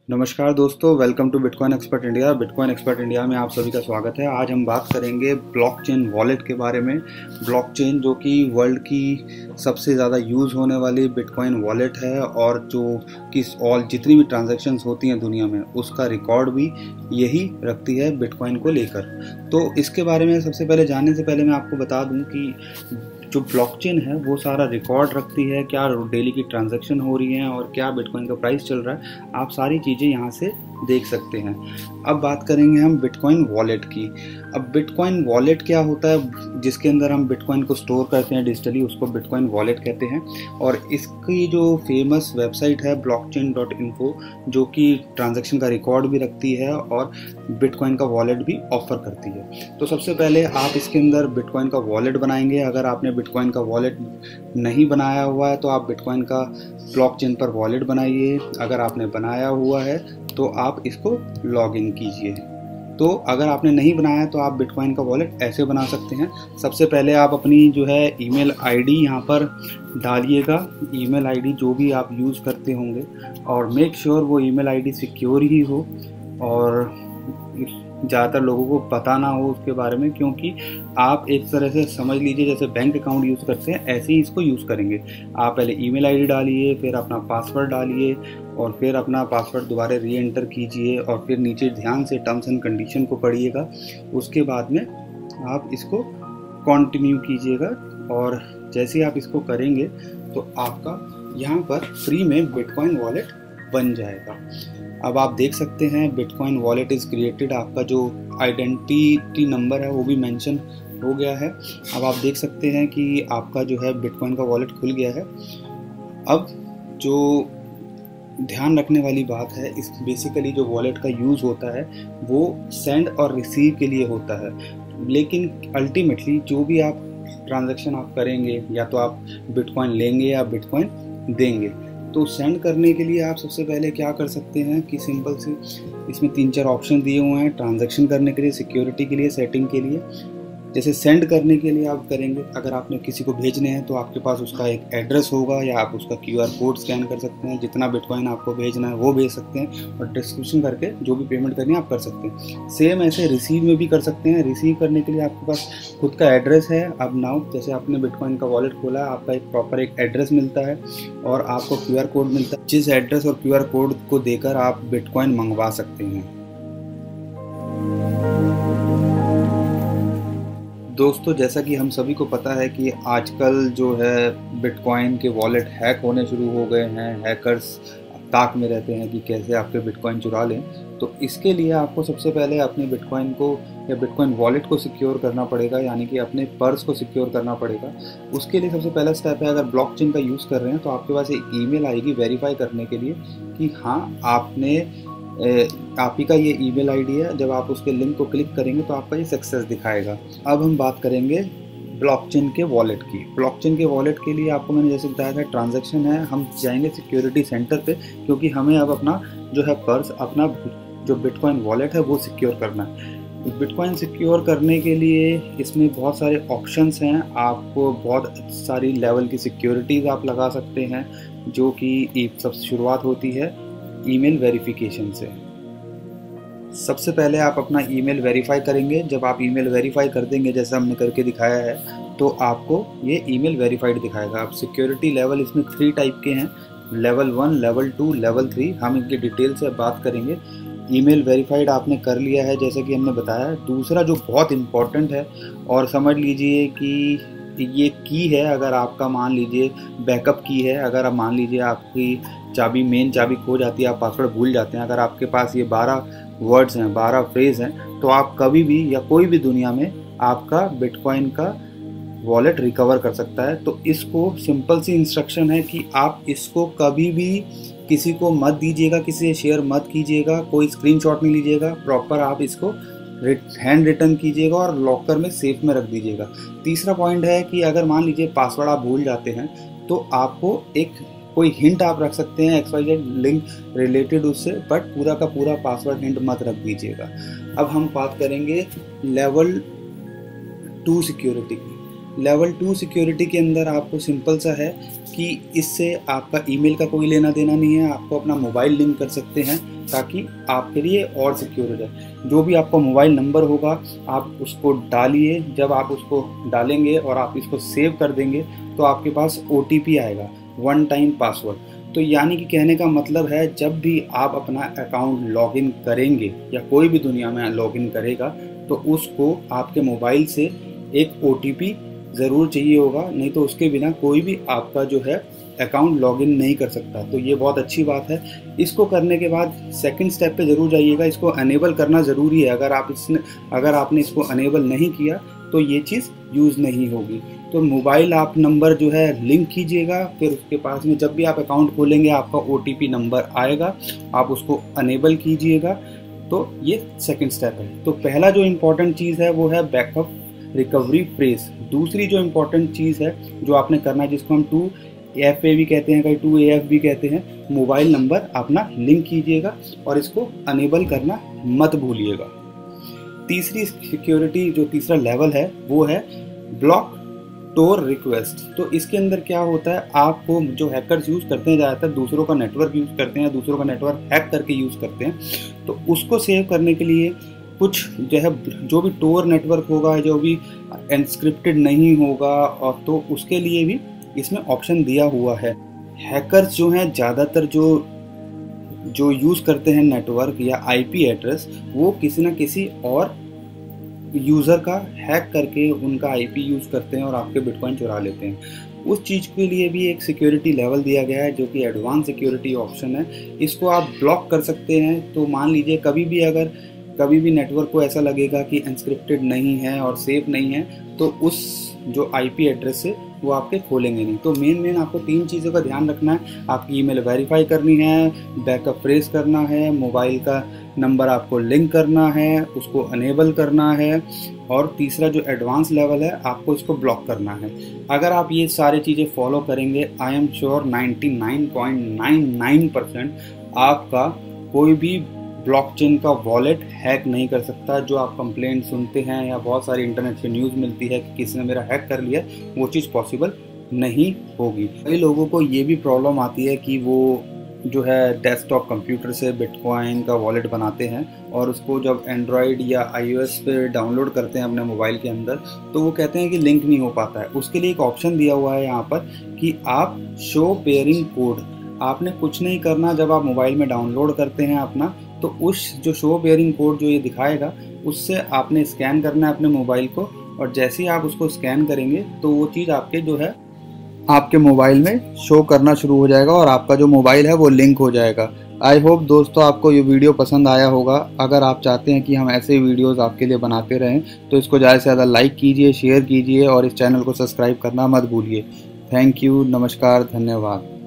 नमस्कार दोस्तों, welcome to bitcoin expert India. Bitcoin expert India में आप सभी का स्वागत है। आज हम बात करेंगे ब्लॉकचेन वॉलेट के बारे में। ब्लॉकचेन जो कि वर्ल्ड की सबसे ज़्यादा यूज़ होने वाली बिटकॉइन वॉलेट है और जो कि ऑल जितनी भी ट्रांजैक्शंस होती हैं दुनिया में उसका रिकॉर्ड भी यही रखती है बिटकॉइन को लेकर। तो इसके बारे में सबसे पहले जानने से पहले मैं आपको बता दूं कि जो ब्लॉकचेन है वो सारा रिकॉर्ड रखती है, क्या डेली की ट्रांजैक्शन हो रही हैं और क्या बिटकॉइन का प्राइस चल रहा है, आप सारी चीज़ें यहाँ से देख सकते हैं। अब बात करेंगे हम बिटकॉइन वॉलेट की। अब बिटकॉइन वॉलेट क्या होता है, जिसके अंदर हम बिटकॉइन को स्टोर करते हैं डिजिटली, उसको बिटकॉइन वॉलेट कहते हैं। और इसकी जो फेमस वेबसाइट है blockchain.info, जो कि ट्रांजैक्शन का रिकॉर्ड भी रखती है और बिटकॉइन का वॉलेट भी ऑफर करती है। तो सबसे पहले आप इसके अंदर बिटकॉइन का वॉलेट बनाएंगे। अगर आपने बिटकॉइन का वॉलेट नहीं बनाया हुआ है तो आप बिटकॉइन का ब्लॉकचेन पर वॉलेट बनाइए। अगर आपने बनाया हुआ है तो आप इसको लॉग इन कीजिए। तो अगर आपने नहीं बनाया तो आप बिटकॉइन का वॉलेट ऐसे बना सकते हैं। सबसे पहले आप अपनी जो है ईमेल आईडी यहाँ पर डालिएगा, ईमेल आईडी जो भी आप यूज़ करते होंगे, और मेक श्योर वो ईमेल आईडी सिक्योर ही हो और ज़्यादातर लोगों को पता ना हो उसके बारे में, क्योंकि आप एक तरह से समझ लीजिए जैसे बैंक अकाउंट यूज़ करते हैं ऐसे ही इसको यूज़ करेंगे। आप पहले ईमेल आईडी डालिए, फिर अपना पासवर्ड डालिए और फिर अपना पासवर्ड दोबारा री एंटर कीजिए और फिर नीचे ध्यान से टर्म्स एंड कंडीशन को पढ़िएगा। उसके बाद में आप इसको कंटिन्यू कीजिएगा और जैसे आप इसको करेंगे तो आपका यहाँ पर फ्री में बिटकॉइन वॉलेट बन जाएगा। अब आप देख सकते हैं बिटकॉइन वॉलेट इज़ क्रिएटेड, आपका जो आइडेंटिटी नंबर है वो भी मेंशन हो गया है। अब आप देख सकते हैं कि आपका जो है बिटकॉइन का वॉलेट खुल गया है। अब जो ध्यान रखने वाली बात है, इस बेसिकली जो वॉलेट का यूज़ होता है वो सेंड और रिसीव के लिए होता है, लेकिन अल्टीमेटली जो भी आप ट्रांजैक्शन आप करेंगे या तो आप बिटकॉइन लेंगे या बिटकॉइन देंगे। तो सेंड करने के लिए आप सबसे पहले क्या कर सकते हैं कि सिंपल सी इसमें 3-4 ऑप्शन दिए हुए हैं। ट्रांजैक्शन करने के लिए, सिक्योरिटी के लिए, सेटिंग के लिए। जैसे सेंड करने के लिए आप करेंगे, अगर आपने किसी को भेजने हैं तो आपके पास उसका एक एड्रेस होगा या आप उसका QR कोड स्कैन कर सकते हैं, जितना बिटकॉइन आपको भेजना है वो भेज सकते हैं और डिस्क्रिप्शन करके जो भी पेमेंट करनी है आप कर सकते हैं। सेम ऐसे रिसीव में भी कर सकते हैं। रिसीव करने के लिए आपके पास खुद का एड्रेस है। अब नाउ जैसे आपने बिटकॉइन का वॉलेट खोला है, आपका एक प्रॉपर एक एड्रेस मिलता है और आपको QR कोड मिलता है, जिस एड्रेस और QR कोड को देकर आप बिटकॉइन मंगवा सकते हैं। दोस्तों, जैसा कि हम सभी को पता है कि आजकल जो है बिटकॉइन के वॉलेट हैक होने शुरू हो गए हैं। हैकर्स ताक में रहते हैं कि कैसे आपके बिटकॉइन चुरा लें। तो इसके लिए आपको सबसे पहले अपने बिटकॉइन को या बिटकॉइन वॉलेट को सिक्योर करना पड़ेगा, यानी कि अपने पर्स को सिक्योर करना पड़ेगा। उसके लिए सबसे पहला स्टेप है, अगर ब्लॉकचेन का यूज़ कर रहे हैं तो आपके पास एक ईमेल आएगी वेरीफाई करने के लिए कि हाँ आप ही का ये ईमेल आईडी है। जब आप उसके लिंक को क्लिक करेंगे तो आपका ये सक्सेस दिखाएगा। अब हम बात करेंगे ब्लॉकचेन के वॉलेट की। ब्लॉकचेन के वॉलेट के लिए आपको मैंने जैसे बताया था ट्रांजैक्शन है, हम जाएंगे सिक्योरिटी सेंटर पे, क्योंकि हमें अब अपना जो है पर्स, अपना जो बिटकॉइन वॉलेट है वो सिक्योर करना है। बिटकॉइन सिक्योर करने के लिए इसमें बहुत सारे ऑप्शंस हैं। आपको बहुत सारी लेवल की सिक्योरिटीज़ आप लगा सकते हैं, जो कि सबसे शुरुआत होती है ईमेल वेरिफिकेशन से। सबसे पहले आप अपना ईमेल वेरीफाई करेंगे। जब आप ईमेल वेरीफाई कर देंगे जैसा हमने करके दिखाया है, तो आपको ये ईमेल वेरीफाइड दिखाएगा। अब सिक्योरिटी लेवल इसमें 3 टाइप के हैं, लेवल 1, लेवल 2, लेवल 3। हम इनकी डिटेल से बात करेंगे। ईमेल वेरीफाइड आपने कर लिया है जैसा कि हमने बताया। दूसरा जो बहुत इम्पॉर्टेंट है, और समझ लीजिए कि ये की है, अगर आपका मान लीजिए बैकअप की है, अगर आप मान लीजिए आपकी मेन चाबी खो जाती है, आप पासवर्ड भूल जाते हैं, अगर आपके पास ये 12 वर्ड्स हैं, 12 फ्रेज हैं, तो आप कभी भी या कोई भी दुनिया में आपका बिटकॉइन का वॉलेट रिकवर कर सकता है। तो इसको सिंपल सी इंस्ट्रक्शन है कि आप इसको कभी भी किसी को मत दीजिएगा, किसी से शेयर मत कीजिएगा, कोई स्क्रीनशॉट नहीं लीजिएगा। प्रॉपर आप इसको हैंड रिटर्न कीजिएगा और लॉकर में सेफ में रख दीजिएगा। तीसरा पॉइंट है कि अगर मान लीजिए पासवर्ड आप भूल जाते हैं तो आपको एक कोई हिंट आप रख सकते हैं XYZ लिंक रिलेटेड उससे, बट पूरा का पूरा पासवर्ड हिंट मत रख दीजिएगा। अब हम बात करेंगे लेवल 2 सिक्योरिटी की। लेवल 2 सिक्योरिटी के अंदर आपको सिंपल सा है कि इससे आपका ईमेल का कोई लेना देना नहीं है। आपको अपना मोबाइल लिंक कर सकते हैं ताकि आपके लिए और सिक्योर हो जाए। जो भी आपका मोबाइल नंबर होगा आप उसको डालिए। जब आप उसको डालेंगे और आप इसको सेव कर देंगे तो आपके पास OTP आएगा, 1 टाइम पासवर्ड। तो यानी कि कहने का मतलब है जब भी आप अपना अकाउंट लॉगिन करेंगे या कोई भी दुनिया में लॉगिन करेगा तो उसको आपके मोबाइल से एक OTP ज़रूर चाहिए होगा, नहीं तो उसके बिना कोई भी आपका जो है अकाउंट लॉगिन नहीं कर सकता। तो ये बहुत अच्छी बात है। इसको करने के बाद सेकंड स्टेप पे ज़रूर जाइएगा। इसको अनेबल करना ज़रूरी है। अगर आपने इसको अनेबल नहीं किया तो ये चीज़ यूज़ नहीं होगी। तो मोबाइल आप नंबर जो है लिंक कीजिएगा, फिर उसके पास में जब भी आप अकाउंट खोलेंगे आपका OTP नंबर आएगा, आप उसको अनेबल कीजिएगा। तो ये सेकंड स्टेप है। तो पहला जो इम्पोर्टेंट चीज़ है वो है बैकअप रिकवरी फ्रेज। दूसरी जो इम्पोर्टेंट चीज़ है जो आपने करना है, जिसको हम 2FA भी कहते हैं, कहीं 2AF भी कहते हैं, मोबाइल नंबर अपना लिंक कीजिएगा और इसको अनेबल करना मत भूलिएगा। तीसरी सिक्योरिटी जो तीसरा लेवल है वो है ब्लॉक टोर रिक्वेस्ट। तो इसके अंदर क्या होता है, आपको जो हैकर्स यूज़ करते हैं ज़्यादातर दूसरों का नेटवर्क यूज़ करते हैं, दूसरों का नेटवर्क हैक करके यूज़ करते हैं। तो उसको सेव करने के लिए कुछ जो भी टोर नेटवर्क होगा, जो भी एनस्क्रिप्टेड नहीं होगा, और तो उसके लिए भी इसमें ऑप्शन दिया हुआ है। हैकर्स जो हैं ज़्यादातर जो यूज़ करते हैं नेटवर्क या IP एड्रेस, वो किसी न किसी और यूज़र का हैक करके उनका IP यूज़ करते हैं और आपके बिटकॉइन चुरा लेते हैं। उस चीज़ के लिए भी एक सिक्योरिटी लेवल दिया गया है जो कि एडवांस सिक्योरिटी ऑप्शन है। इसको आप ब्लॉक कर सकते हैं। तो मान लीजिए कभी भी नेटवर्क को ऐसा लगेगा कि एनस्क्रिप्टेड नहीं है और सेफ नहीं है, तो उस जो IP एड्रेस से वो आपके खोलेंगे नहीं। तो मेन आपको 3 चीज़ों का ध्यान रखना है। आपकी ईमेल वेरीफाई करनी है, बैकअप फ्रेज करना है, मोबाइल का नंबर आपको लिंक करना है, उसको अनेबल करना है, और तीसरा जो एडवांस लेवल है आपको इसको ब्लॉक करना है। अगर आप ये सारी चीज़ें फॉलो करेंगे, आई एम श्योर 99.99% आपका कोई भी ब्लॉकचेन का वॉलेट हैक नहीं कर सकता। जो आप कंप्लेंट सुनते हैं या बहुत सारी इंटरनेट पे न्यूज़ मिलती है कि किसी ने मेरा हैक कर लिया, वो चीज़ पॉसिबल नहीं होगी। कई लोगों को ये भी प्रॉब्लम आती है कि वो जो है डेस्कटॉप कंप्यूटर से बिटकॉइन का वॉलेट बनाते हैं और उसको जब एंड्रॉयड या iOS पे डाउनलोड करते हैं अपने मोबाइल के अंदर, तो वो कहते हैं कि लिंक नहीं हो पाता है। उसके लिए एक ऑप्शन दिया हुआ है यहाँ पर कि आप शो पेयरिंग कोड, आपने कुछ नहीं करना। जब आप मोबाइल में डाउनलोड करते हैं अपना, तो उस जो शो पेयरिंग कोड जो ये दिखाएगा, उससे आपने स्कैन करना है अपने मोबाइल को, और जैसे ही आप उसको स्कैन करेंगे तो वो चीज़ आपके जो है आपके मोबाइल में शो करना शुरू हो जाएगा और आपका जो मोबाइल है वो लिंक हो जाएगा। आई होप दोस्तों आपको ये वीडियो पसंद आया होगा। अगर आप चाहते हैं कि हम ऐसे ही वीडियोस आपके लिए बनाते रहें तो इसको ज़्यादा से ज़्यादा लाइक कीजिए, शेयर कीजिए और इस चैनल को सब्सक्राइब करना मत भूलिए। थैंक यू, नमस्कार, धन्यवाद।